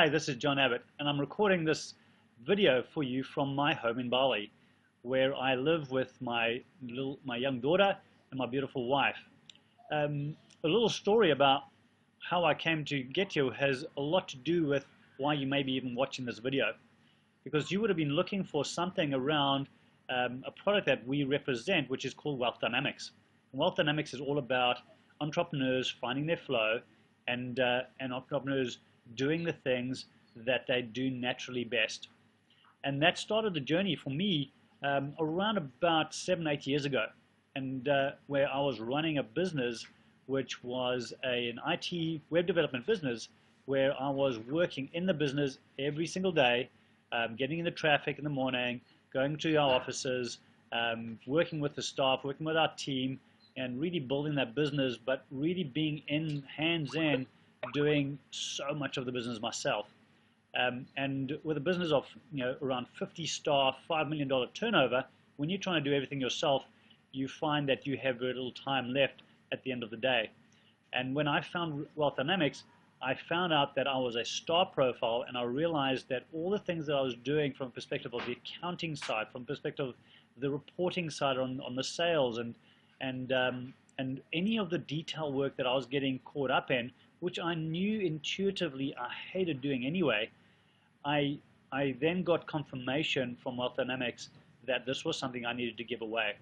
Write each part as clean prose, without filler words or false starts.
Hi, this is John Abbott, and I'm recording this video for you from my home in Bali, where I live with my young daughter and my beautiful wife. A little story about how I came to get here has a lot to do with why you may be even watching this video, because you would have been looking for something around a product that we represent, which is called Wealth Dynamics. And Wealth Dynamics is all about entrepreneurs finding their flow and entrepreneurs doing the things that they do naturally best. And that started the journey for me around about 7-8 years ago, and where I was running a business which was an IT web development business, where I was working in the business every single day, getting in the traffic in the morning, going to our offices, working with the staff, working with our team, and really building that business, but really being hands-in, doing so much of the business myself. And with a business of around 50 staff, $5 million turnover, when you're trying to do everything yourself, you find that you have very little time left at the end of the day. And when I found Wealth Dynamics, I found out that I was a star profile, and I realized that all the things that I was doing from the perspective of the accounting side, from the perspective of the reporting side on the sales, and any of the detail work that I was getting caught up in, which I knew intuitively I hated doing anyway, I then got confirmation from Wealth Dynamics that this was something I needed to give away.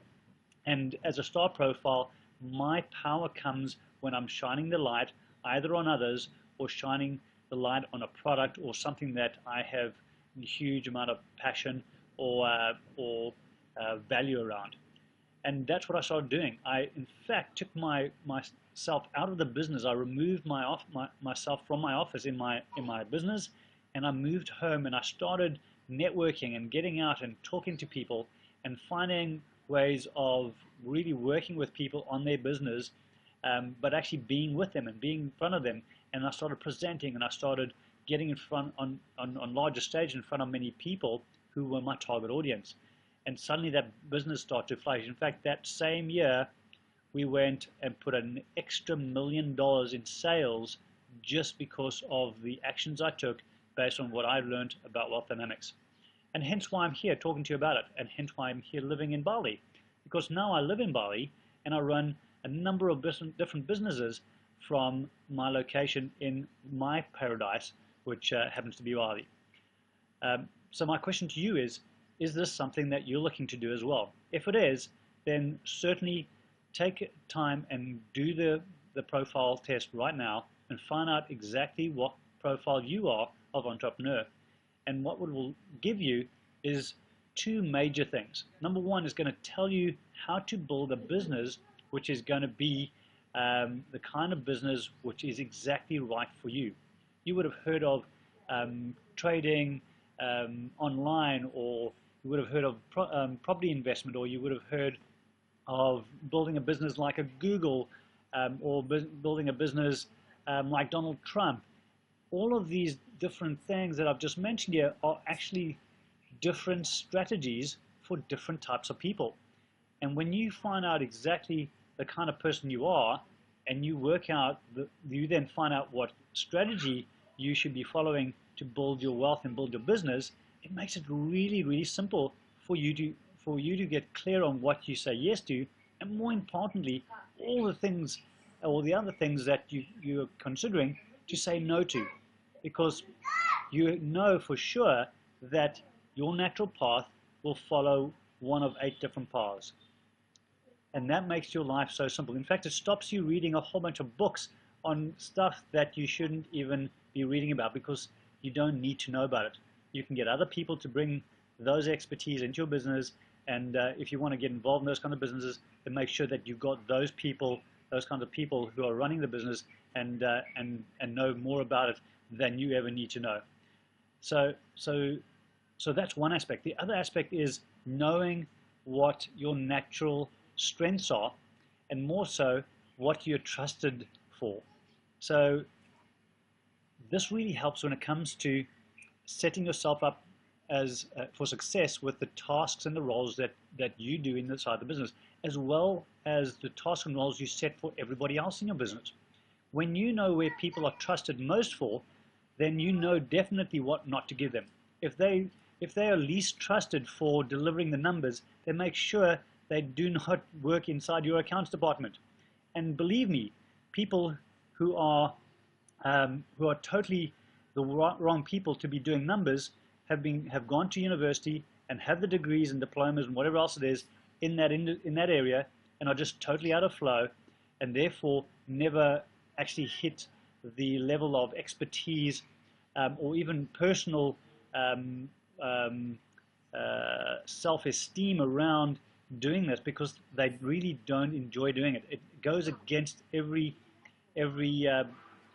And as a star profile, my power comes when I'm shining the light either on others or shining the light on a product or something that I have a huge amount of passion or value around. And that's what I started doing. I, in fact, took myself out of the business. I removed myself from my office in my business, and I moved home, and I started networking and getting out and talking to people and finding ways of really working with people on their business, but actually being with them and being in front of them. And I started presenting, and I started getting in front on larger stage in front of many people who were my target audience. And suddenly that business started to flourish. In fact, that same year, we went and put an extra $1 million in sales just because of the actions I took based on what I learned about Wealth Dynamics. And hence why I'm here talking to you about it, and hence why I'm here living in Bali. Because now I live in Bali, and I run a number of different businesses from my location in my paradise, which happens to be Bali. So my question to you is this something that you're looking to do as well? If it is, then certainly take time and do the profile test right now and find out exactly what profile you are of entrepreneur. And what it will give you is two major things. Number one is going to tell you how to build a business which is going to be the kind of business which is exactly right for you. You would have heard of trading online, or you would have heard of property investment, or you would have heard of building a business like a Google, or building a business like Donald Trump. All of these different things that I've just mentioned here are actually different strategies for different types of people. And when you find out exactly the kind of person you are, and you work out, you then find out what strategy you should be following to build your wealth and build your business, it makes it really, really simple for you to get clear on what you say yes to, and more importantly, all the other things that you're considering to say no to, because you know for sure that your natural path will follow one of 8 different paths. And that makes your life so simple. In fact, it stops you reading a whole bunch of books on stuff that you shouldn't even be reading about, because you don't need to know about it. You can get other people to bring those expertise into your business, and if you want to get involved in those kind of businesses, then make sure that you've got those kinds of people who are running the business and know more about it than you ever need to know. So that's one aspect. The other aspect is knowing what your natural strengths are, and more so what you're trusted for. So this really helps when it comes to setting yourself up as for success with the tasks and the roles that you do inside the business, as well as the tasks and roles you set for everybody else in your business. When you know where people are trusted most for, then you know definitely what not to give them. If they are least trusted for delivering the numbers, then make sure they do not work inside your accounts department. And believe me, people who are totally the wrong people to be doing numbers have gone to university and have the degrees and diplomas and whatever else it is in that area, and are just totally out of flow, and therefore never actually hit the level of expertise or even personal self-esteem around doing this, because they really don't enjoy doing it. It goes against every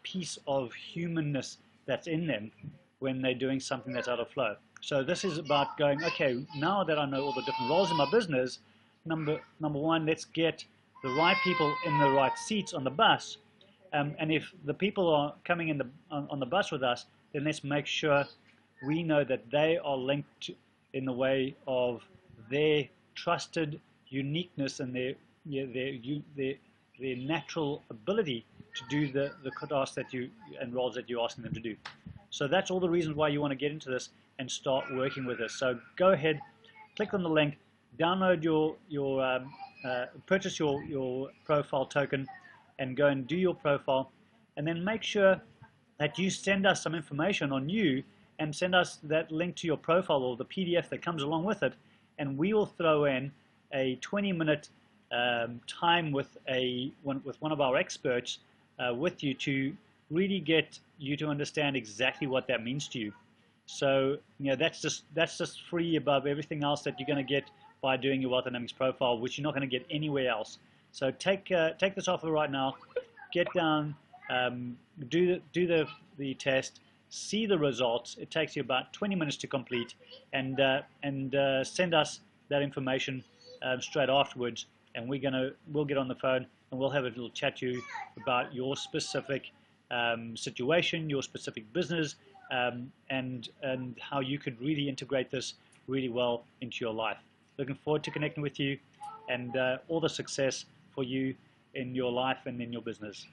piece of humanness that's in them when they're doing something that's out of flow. So this is about going, okay, now that I know all the different roles in my business, number one, let's get the right people in the right seats on the bus. And if the people are coming in on the bus with us, then let's make sure we know that they are linked in the way of their trusted uniqueness and their natural ability to do the tasks that and roles that you're asking them to do. So that's all the reasons why you want to get into this and start working with us. So go ahead, click on the link, download purchase your profile token, and go and do your profile, and then make sure that you send us some information on you and send us that link to your profile or the PDF that comes along with it, and we will throw in a 20-minute time with one of our experts with you to really get you to understand exactly what that means to you. So that's just free above everything else that you're going to get by doing your Wealth Dynamics profile, which you're not going to get anywhere else. So take this offer right now, get down, do the test, see the results. It takes you about 20 minutes to complete, and send us that information straight afterwards, and we'll get on the phone and we'll have a little chat to you about your specific situation, your specific business, and how you could really integrate this really well into your life. Looking forward to connecting with you, and all the success for you in your life and in your business.